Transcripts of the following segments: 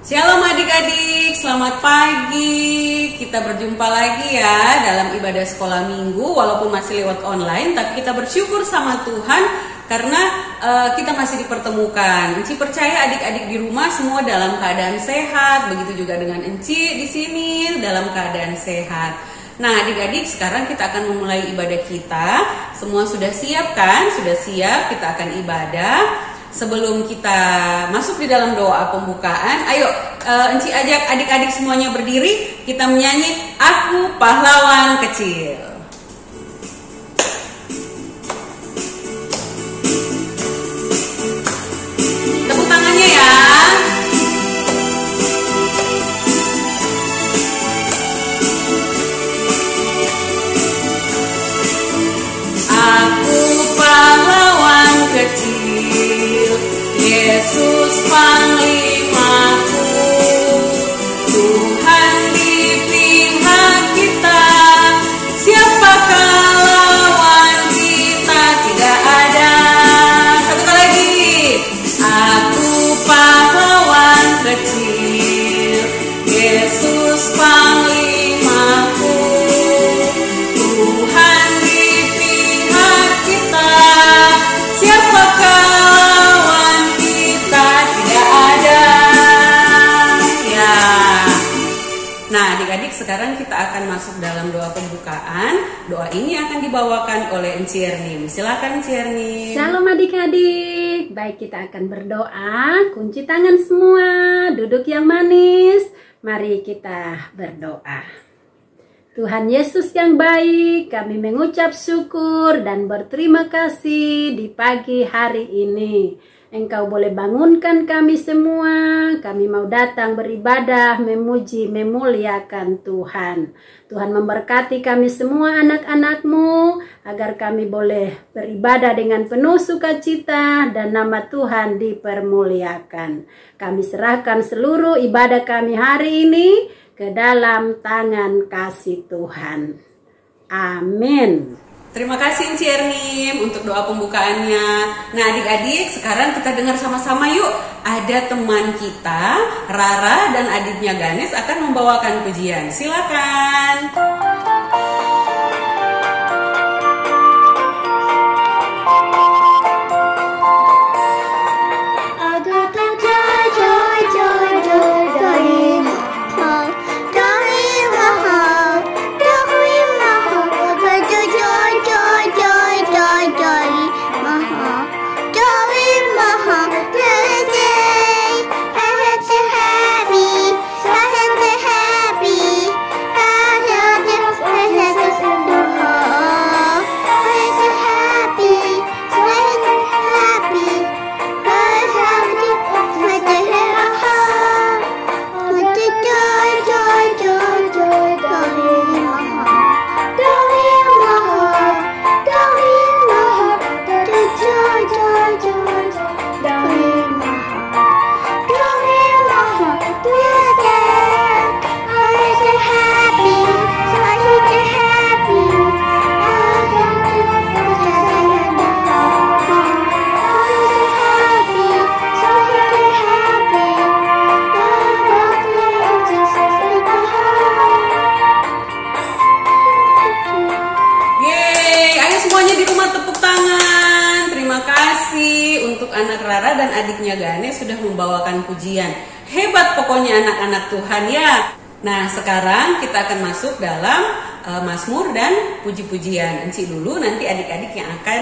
Shalom adik-adik, selamat pagi. Kita berjumpa lagi ya dalam ibadah sekolah minggu. Walaupun masih lewat online, tapi kita bersyukur sama Tuhan karena kita masih dipertemukan. Enci percaya adik-adik di rumah semua dalam keadaan sehat. Begitu juga dengan Enci di sini dalam keadaan sehat. Nah adik-adik, sekarang kita akan memulai ibadah kita. Semua sudah siap kan? Sudah siap, kita akan ibadah. Sebelum kita masuk di dalam doa pembukaan, ayo Enci ajak adik-adik semuanya berdiri. Kita menyanyi Aku Pahlawan Kecil. Tepuk tangannya ya. Aku pahlawan kecil, Yesus panglimaku, Tuhan di pihak kita, siapakah lawan kita? Tidak ada. Satu kali lagi. Aku pahlawan kecil, Yesus panglimaku, Tuhan di pihak kita, siapakah lawan kita? Tidak ada. Ya. Nah adik-adik, sekarang kita akan masuk dalam doa pembukaan. Doa ini akan dibawakan oleh Enci Ernim. Silakan Enci Ernim. Shalom adik-adik. Baik, kita akan berdoa. Kunci tangan semua, duduk yang manis. Mari kita berdoa. Tuhan Yesus yang baik, kami mengucap syukur dan berterima kasih di pagi hari ini. Engkau boleh bangunkan kami semua. Kami mau datang beribadah, memuji, memuliakan Tuhan. Tuhan memberkati kami semua anak-anak-Mu, agar kami boleh beribadah dengan penuh sukacita dan nama Tuhan dipermuliakan. Kami serahkan seluruh ibadah kami hari ini ke dalam tangan kasih Tuhan. Amin. Terima kasih Enci Ernim untuk doa pembukaannya. Nah adik-adik, sekarang kita dengar sama-sama yuk. Ada teman kita, Rara dan adiknya Ganes akan membawakan pujian. Silakan. Anak Rara dan adiknya Ganes sudah membawakan pujian. Hebat pokoknya anak-anak Tuhan ya. Nah sekarang kita akan masuk dalam Mazmur dan puji-pujian. Enci dulu, nanti adik-adik yang akan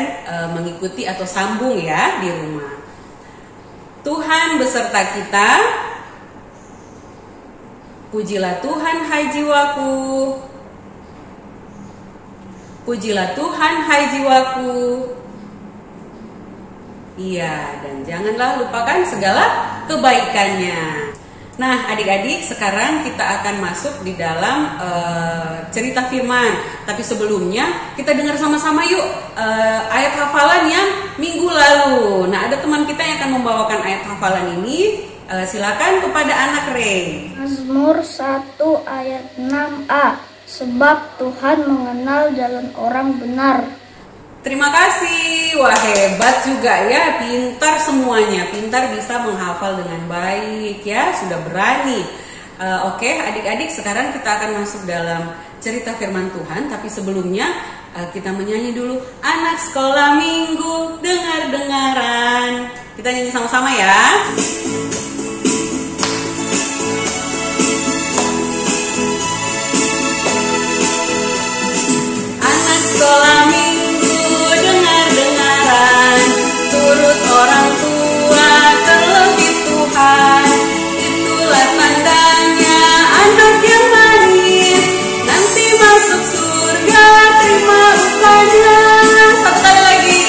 mengikuti atau sambung ya di rumah. Tuhan beserta kita, pujilah Tuhan hai jiwaku, pujilah Tuhan hai jiwaku. Iya, dan janganlah lupakan segala kebaikannya. Nah adik-adik, sekarang kita akan masuk di dalam cerita firman. Tapi sebelumnya kita dengar sama-sama yuk ayat hafalan yang minggu lalu. Nah ada teman kita yang akan membawakan ayat hafalan ini. Silakan kepada anak Rey. Mazmur 1 ayat 6a. Sebab Tuhan mengenal jalan orang benar. Terima kasih, wah hebat juga ya, pintar semuanya, pintar bisa menghafal dengan baik ya, sudah berani. Oke, adik-adik sekarang kita akan masuk dalam cerita firman Tuhan, tapi sebelumnya kita menyanyi dulu. Anak sekolah minggu, dengar-dengaran. Kita nyanyi sama-sama ya. Anak sekolah minggu, dengar-dengaran, turut orang tua, terlebih Tuhan. Itulah tandanya anak yang manis, nanti masuk surga, terima upahnya. Satu kali lagi.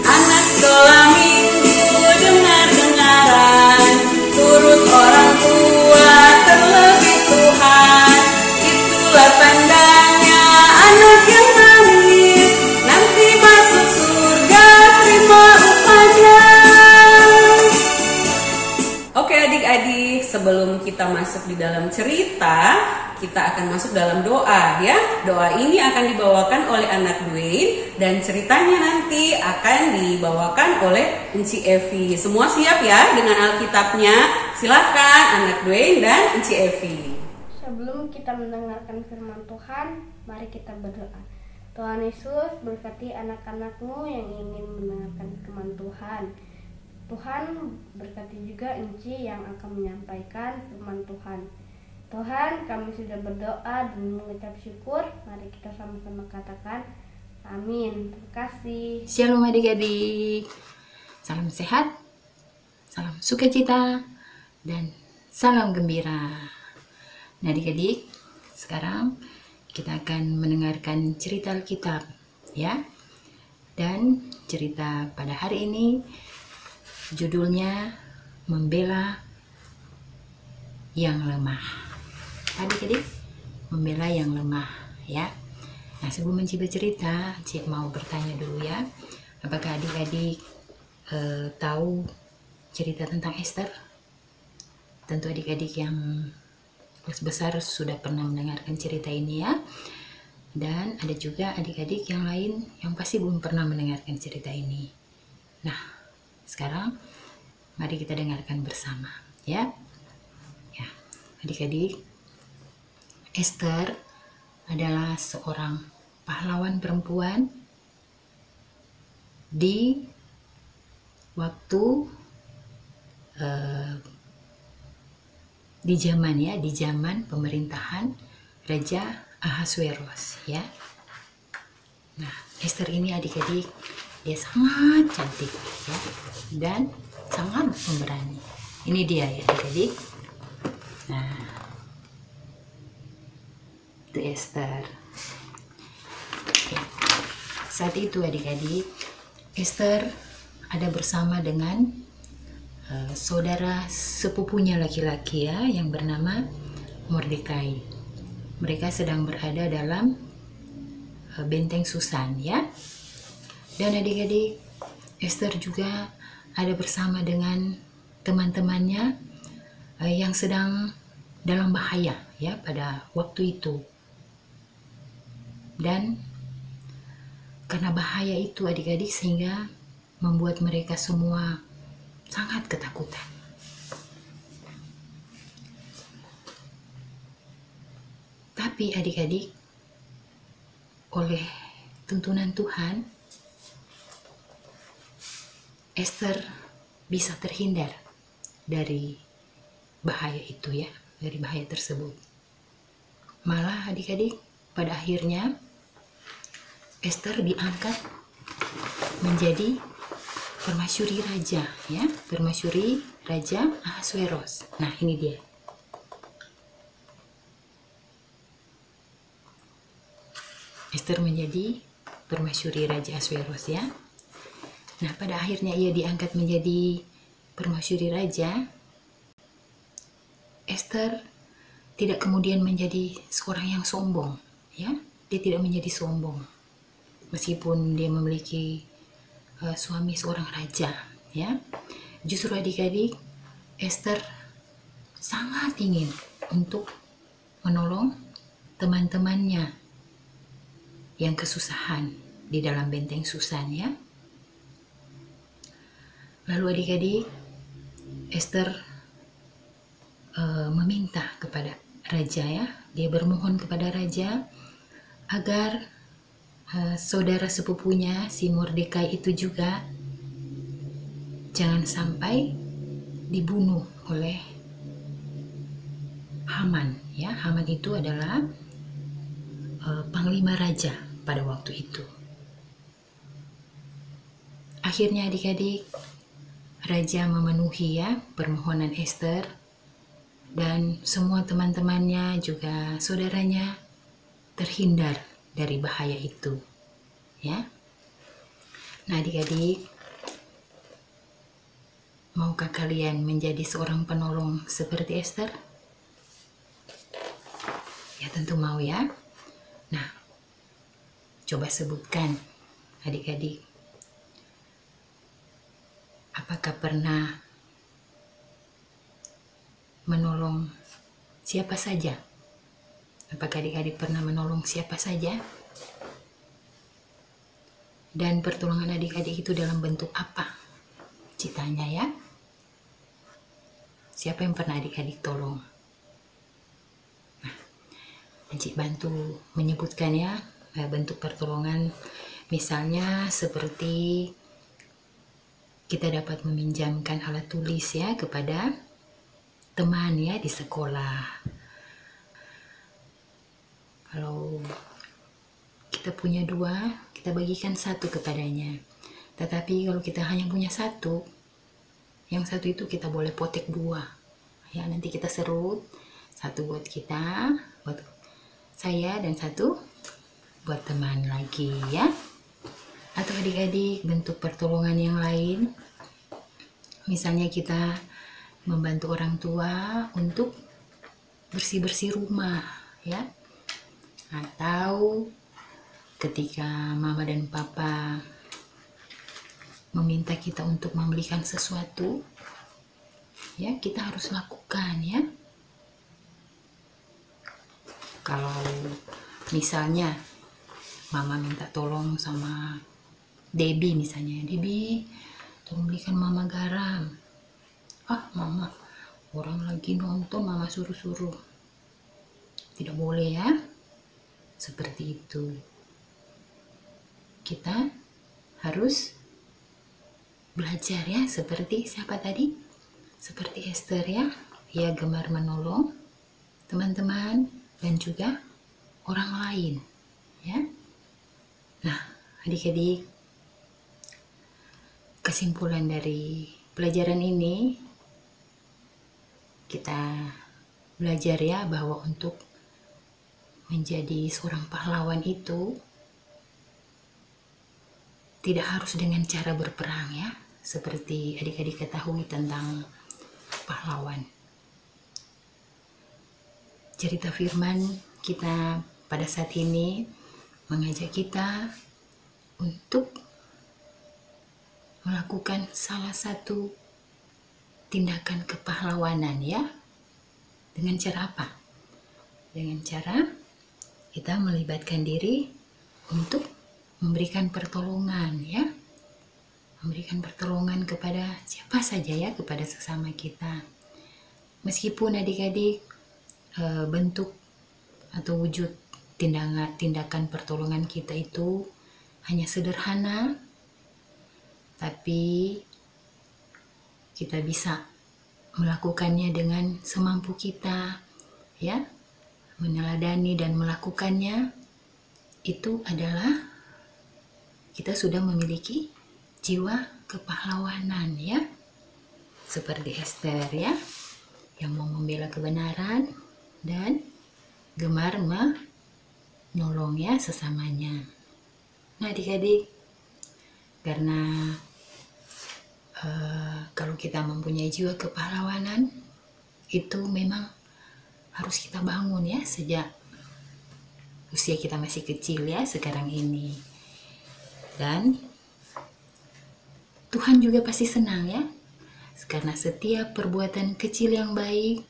Anak sekolah minggu, dengar-dengaran, turut orang tua, terlebih Tuhan. Itulah tandanya anak yang manis, nanti masuk surga, terima upahnya. Oke adik-adik, sebelum kita masuk di dalam cerita, kita akan masuk dalam doa ya. Doa ini akan dibawakan oleh anak Dwayne dan ceritanya nanti akan dibawakan oleh Enci Evi. Semua siap ya dengan Alkitabnya? Silahkan anak Dwayne dan Enci Evi. Sebelum kita mendengarkan firman Tuhan, mari kita berdoa. Tuhan Yesus, berkati anak-anak-Mu yang ingin mendengarkan firman Tuhan. Tuhan, berkati juga Enci yang akan menyampaikan firman Tuhan. Tuhan, kami sudah berdoa dan mengucap syukur. Mari kita sama-sama katakan amin. Terima kasih. Shalom adik-adik. Salam sehat, salam sukacita, dan salam gembira. Nah adik-adik, sekarang kita akan mendengarkan cerita Alkitab ya. Dan cerita pada hari ini judulnya Membela yang Lemah. Adik-adik, membela yang lemah ya. Nah sebelum mencicipi cerita, Cik mau bertanya dulu ya. Apakah adik-adik tahu cerita tentang Esther? Tentu adik-adik yang kelas besar sudah pernah mendengarkan cerita ini ya. Dan ada juga adik-adik yang lain yang pasti belum pernah mendengarkan cerita ini. Nah, sekarang mari kita dengarkan bersama ya. Ya, adik-adik, Esther adalah seorang pahlawan perempuan di waktu di zaman pemerintahan Raja Ahasuerus ya. Nah, Esther ini adik-adik dia sangat cantik ya, dan sangat pemberani. Ini dia ya adik-adik. Nah, itu Esther. Oke. Saat itu adik-adik, Esther ada bersama dengan saudara sepupunya laki-laki ya, yang bernama Mordekai. Mereka sedang berada dalam benteng Susan ya. Dan adik-adik, Esther juga ada bersama dengan teman-temannya yang sedang dalam bahaya ya pada waktu itu. Dan karena bahaya itu adik-adik, sehingga membuat mereka semua sangat ketakutan. Tapi adik-adik, oleh tuntunan Tuhan, Esther bisa terhindar dari bahaya itu ya, dari bahaya tersebut. Malah adik-adik, pada akhirnya Esther diangkat menjadi permasyuri raja ya, permasyuri Raja Ahasuerus. Nah, ini dia. Esther menjadi permasyuri Raja Ahasuerus ya. Nah, pada akhirnya ia diangkat menjadi permasyuri raja. Esther tidak kemudian menjadi seorang yang sombong ya. Dia tidak menjadi sombong meskipun dia memiliki suami seorang raja ya. Justru adik-adik, Esther sangat ingin untuk menolong teman-temannya yang kesusahan di dalam benteng Susan ya. Lalu adik-adik, Esther meminta kepada raja ya, dia bermohon kepada raja agar saudara sepupunya si Mordekai itu juga jangan sampai dibunuh oleh Haman ya. Haman itu adalah panglima raja pada waktu itu. Akhirnya adik-adik, raja memenuhi ya permohonan Esther, dan semua teman-temannya juga saudaranya terhindar dari bahaya itu ya. Nah adik-adik, maukah kalian menjadi seorang penolong seperti Esther? Ya tentu mau ya. Nah, coba sebutkan adik-adik, apakah pernah menolong siapa saja? Apakah adik-adik pernah menolong siapa saja? Dan pertolongan adik-adik itu dalam bentuk apa? Citanya ya. Siapa yang pernah adik-adik tolong? Nah, Encik bantu menyebutkan ya bentuk pertolongan. Misalnya seperti kita dapat meminjamkan alat tulis ya kepada teman ya di sekolah. Kalau kita punya 2, kita bagikan 1 kepadanya. Tetapi kalau kita hanya punya 1, yang 1 itu kita boleh potek 2. Ya, nanti kita serut, 1 buat kita, buat saya, dan 1 buat teman lagi ya. Atau adik-adik bentuk pertolongan yang lain, misalnya kita membantu orang tua untuk bersih-bersih rumah ya. Atau ketika mama dan papa meminta kita untuk membelikan sesuatu ya, kita harus lakukan ya. Kalau misalnya mama minta tolong sama Debbie misalnya, Debbie tolong belikan mama garam. Ah mama, orang lagi nonton mama suruh-suruh. Tidak boleh ya seperti itu. Kita harus belajar ya, seperti siapa tadi? Seperti Esther ya, ia gemar menolong teman-teman dan juga orang lain ya. Nah adik-adik, kesimpulan dari pelajaran ini kita belajar ya bahwa untuk menjadi seorang pahlawan itu tidak harus dengan cara berperang ya, seperti adik-adik ketahui tentang pahlawan. Cerita firman kita pada saat ini mengajak kita untuk melakukan salah satu tindakan kepahlawanan ya. Dengan cara apa? Dengan cara kita melibatkan diri untuk memberikan pertolongan ya. Memberikan pertolongan kepada siapa saja ya, kepada sesama kita. Meskipun adik-adik bentuk atau wujud tindakan pertolongan kita itu hanya sederhana, tapi kita bisa melakukannya dengan semampu kita ya. Meneladani dan melakukannya itu adalah kita sudah memiliki jiwa kepahlawanan ya, seperti Esther ya, yang mau membela kebenaran dan gemar menolong ya sesamanya. Nah adik-adik, karena kalau kita mempunyai jiwa kepahlawanan itu memang harus kita bangun ya sejak usia kita masih kecil ya sekarang ini. Dan Tuhan juga pasti senang ya, karena setiap perbuatan kecil yang baik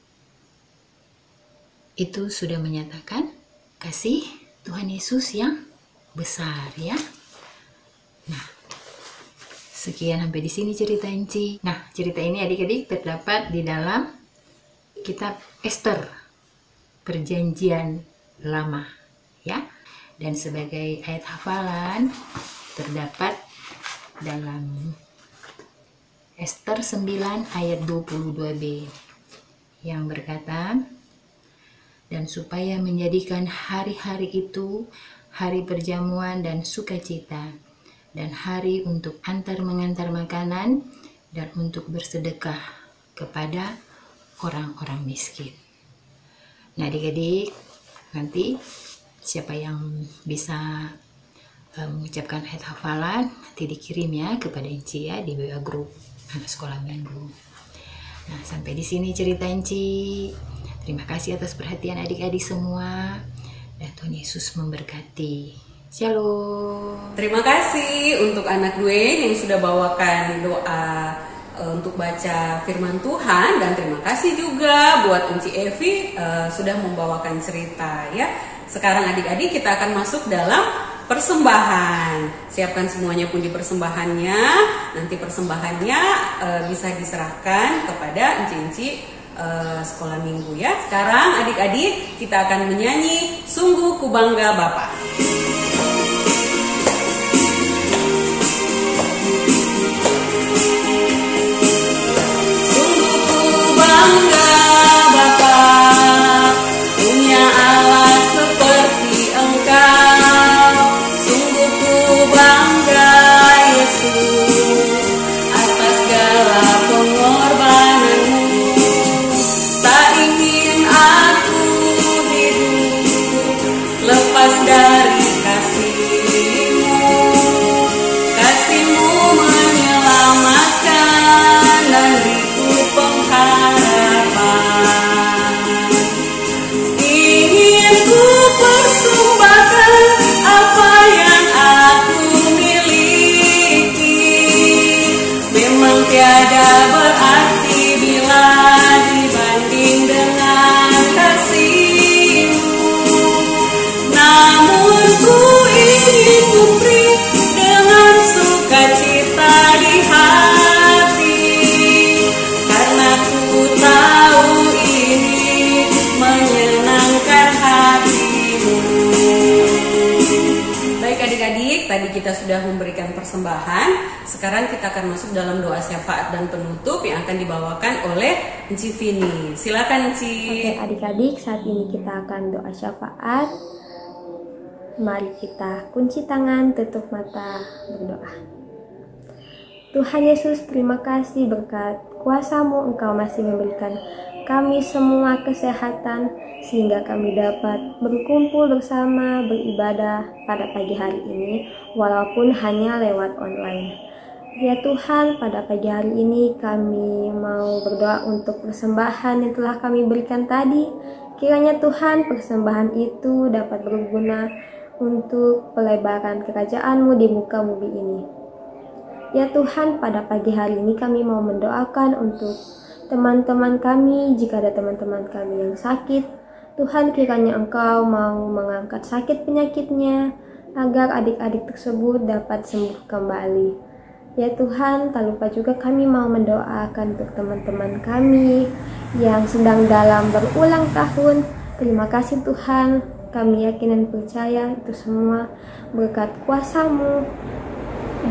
itu sudah menyatakan kasih Tuhan Yesus yang besar ya. Nah, sekian sampai di sini cerita Enci. Nah, cerita ini adik-adik terdapat di dalam kitab Ester, Perjanjian Lama ya. Dan sebagai ayat hafalan terdapat dalam Ester 9 ayat 22b yang berkata, dan supaya menjadikan hari-hari itu hari perjamuan dan sukacita, dan hari untuk mengantar makanan, dan untuk bersedekah kepada orang-orang miskin. Nah adik-adik, nanti siapa yang bisa mengucapkan ayat hafalan nanti dikirim ya kepada Enci ya di WA grup anak sekolah minggu. Nah sampai di sini cerita Enci. Terima kasih atas perhatian adik-adik semua, dan Tuhan Yesus memberkati. Shalom. Terima kasih untuk anak Dwayne yang sudah bawakan doa untuk baca firman Tuhan, dan terima kasih juga buat Enci Evi sudah membawakan cerita ya. Sekarang adik-adik kita akan masuk dalam persembahan. Siapkan semuanya pundi persembahannya. Nanti persembahannya bisa diserahkan kepada Enci sekolah minggu ya. Sekarang adik-adik kita akan menyanyi Sungguh Ku Bangga Bapa. Sungguh ku bangga Bapa, punya Allah seperti Engkau. Sungguh ku bangga Yesus atas segala pengorbananmu. Tak ingin aku hidup lepas dari kasih-Mu. Kasih-Mu menyelamatkan dan beriku pengharapan. Ingin ku persembahkan apa yang aku miliki. Memang tiada berarti bila dibanding dengan kasih-Mu. Namun ku ingin ku beri dengan sukacita di hati, karena ku tahu ini menyenangkan hati-Mu. Baik adik-adik, tadi kita sudah memberikan persembahan. Sekarang kita akan masuk dalam doa syafaat dan penutup yang akan dibawakan oleh Enci Vini. Silakan Enci. Oke adik-adik, saat ini kita akan doa syafaat. Mari kita kunci tangan, tutup mata, berdoa. Tuhan Yesus, terima kasih berkat kuasa-Mu Engkau masih memberikan kami semua kesehatan sehingga kami dapat berkumpul bersama beribadah pada pagi hari ini walaupun hanya lewat online. Ya Tuhan, pada pagi hari ini kami mau berdoa untuk persembahan yang telah kami berikan tadi. Kiranya Tuhan, persembahan itu dapat berguna untuk pelebaran kerajaan-Mu di muka bumi ini. Ya Tuhan, pada pagi hari ini kami mau mendoakan untuk teman-teman kami. Jika ada teman-teman kami yang sakit, Tuhan kiranya Engkau mau mengangkat sakit penyakitnya agar adik-adik tersebut dapat sembuh kembali. Ya Tuhan, tak lupa juga kami mau mendoakan untuk teman-teman kami yang sedang dalam berulang tahun. Terima kasih Tuhan, kami yakin dan percaya itu semua berkat kuasa-Mu.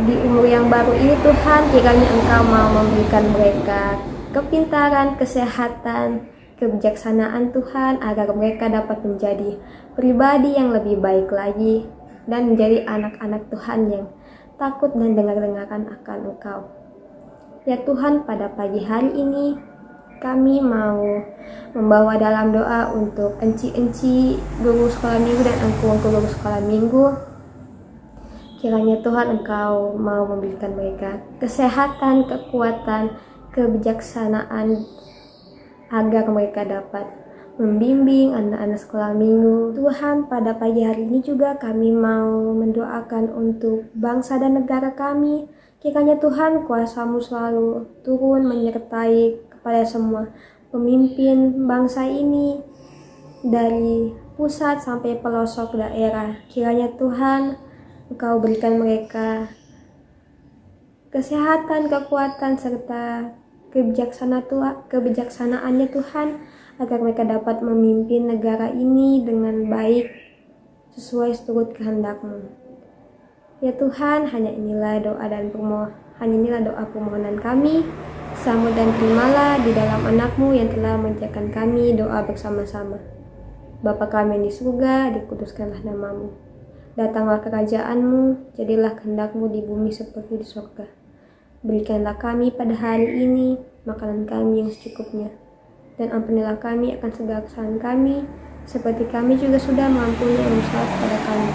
Di umur yang baru ini Tuhan, kiranya Engkau mau memberikan mereka kepintaran, kesehatan, kebijaksanaan Tuhan, agar mereka dapat menjadi pribadi yang lebih baik lagi dan menjadi anak-anak Tuhan yang takut dan dengar-dengarkan akan Engkau. Ya Tuhan, pada pagi hari ini kami mau membawa dalam doa untuk enci-enci guru sekolah minggu dan engku-engku guru sekolah minggu. Kiranya Tuhan Engkau mau memberikan mereka kesehatan, kekuatan, kebijaksanaan agar mereka dapat membimbing anak-anak sekolah minggu. Tuhan, pada pagi hari ini juga kami mau mendoakan untuk bangsa dan negara kami. Kiranya Tuhan, kuasa-Mu selalu turun menyertai kepada semua pemimpin bangsa ini dari pusat sampai pelosok daerah. Kiranya Tuhan, Engkau berikan mereka kesehatan, kekuatan, serta kebijaksanaannya Tuhan, agar mereka dapat memimpin negara ini dengan baik sesuai seturut kehendak-Mu. Ya Tuhan, hanya inilah doa permohonan kami. Sambut dan terimalah di dalam anak-Mu yang telah mengajarkan kami doa bersama-sama. Bapa kami yang di surga, dikuduskanlah nama-Mu. Datanglah kerajaan-Mu, jadilah kehendak-Mu di bumi seperti di surga. Berikanlah kami pada hari ini makanan kami yang secukupnya. Dan ampunilah kami akan segala kesalahan kami, seperti kami juga sudah mengampuni yang bersalah kepada kami.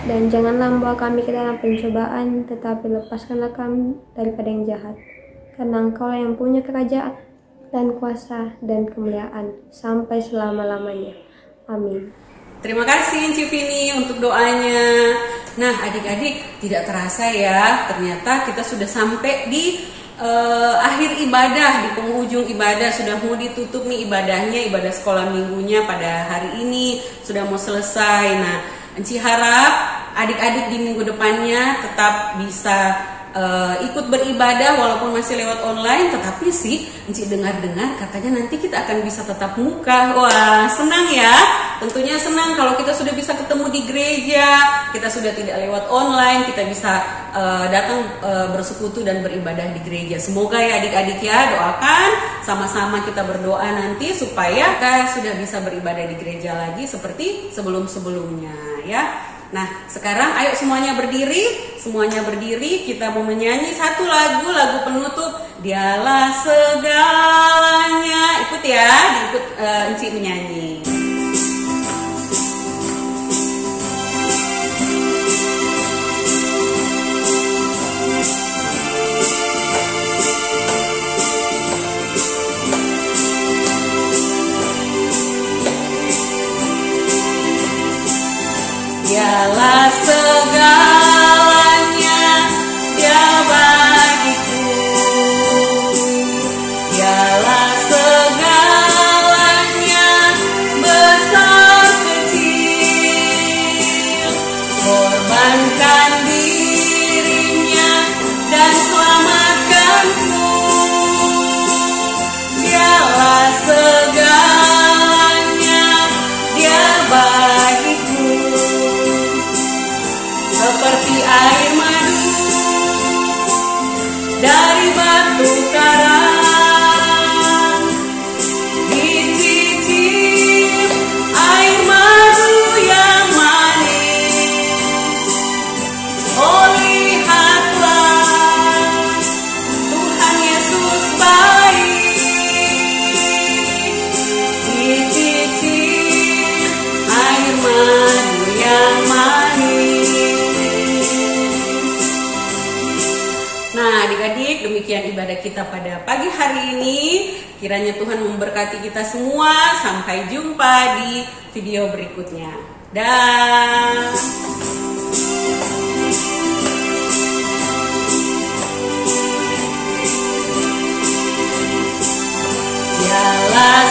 Dan janganlah membawa kami ke dalam pencobaan, tetapi lepaskanlah kami daripada yang jahat. Karena Engkau yang punya kerajaan dan kuasa dan kemuliaan sampai selama-lamanya. Amin. Terima kasih Ci Vini untuk doanya. Nah adik-adik, tidak terasa ya, ternyata kita sudah sampai di akhir ibadah, di penghujung ibadah. Sudah mau ditutup nih ibadahnya, ibadah sekolah minggunya pada hari ini sudah mau selesai. Nah Enci harap adik-adik di minggu depannya tetap bisa ikut beribadah walaupun masih lewat online, tetapi sih Enci dengar-dengar katanya nanti kita akan bisa tetap muka. Wah, senang ya. Tentunya senang kalau kita sudah bisa ketemu di gereja, kita sudah tidak lewat online, kita bisa datang bersekutu dan beribadah di gereja. Semoga ya adik-adik ya, doakan sama-sama kita berdoa nanti supaya kita sudah bisa beribadah di gereja lagi seperti sebelum-sebelumnya ya. Nah sekarang ayo semuanya berdiri, kita mau menyanyi satu lagu penutup, Dialah segalanya. Ikut ya, diikut Enci menyanyi. Dialah segalanya, Dia bagiku. Dialah segalanya, besar kecil. Korbankan dirinya dan selamatkanku. Dialah segalanya, Dia bagiku. Seperti air madu dari batu karang, dicicip air madu yang manis. Oh lihatlah, Tuhan Yesus baik, dicicip air madu yang manis. Nah adik-adik, demikian ibadah kita pada pagi hari ini. Kiranya Tuhan memberkati kita semua. Sampai jumpa di video berikutnya. Dah. Dialah